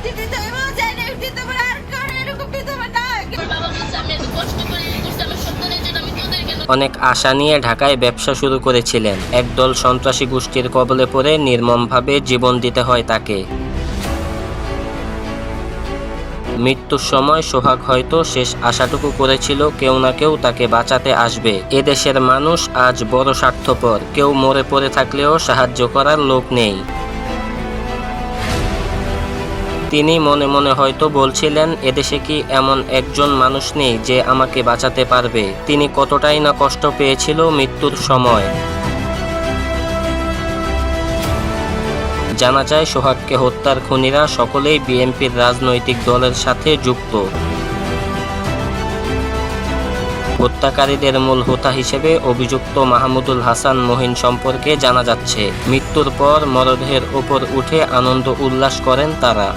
দিতে চাইবো চাই না দিতে পারে আর কারণ এরকম দিতে পারে না বাবা বলছে আমি এত কষ্ট করে করছি আমার সন্তানের জন্য আমি তোদের কেন। অনেক আশা নিয়ে ঢাকায় ব্যবসা শুরু করেছিলেন। একদল সন্ত্রাসী গোষ্ঠীর কবলে পড়ে নির্মমভাবে জীবন দিতে হয় তাকে। মৃত্যুর সময় সোহাগ হয়তো শেষ আশাটুকু করেছিল কেউ না কেউ তাকে বাঁচাতে আসবে। এদেশের মানুষ আজ বড় স্বার্থপর, কেউ মরে পড়ে থাকলেও সাহায্য করার লোক নেই। তিনি মনে মনে হয়তো বলছিলেন, এদেশে কি এমন একজন মানুষ নেই যে আমাকে বাঁচাতে পারবে। তিনি কতটাই না কষ্ট পেয়েছিল মৃত্যুর সময়। জানা যায় সোহাগকে হত্যার খুনিরা সকলেই বিএনপির রাজনৈতিক দলের সাথে যুক্ত। হত্যাকারীদের মূল হোতা হিসেবে অভিযুক্ত মাহমুদুল হাসান মহিন সম্পর্কে জানা যাচ্ছে। মৃত্যুর পর মরদেহের ওপর উঠে আনন্দ উল্লাস করেন তারা।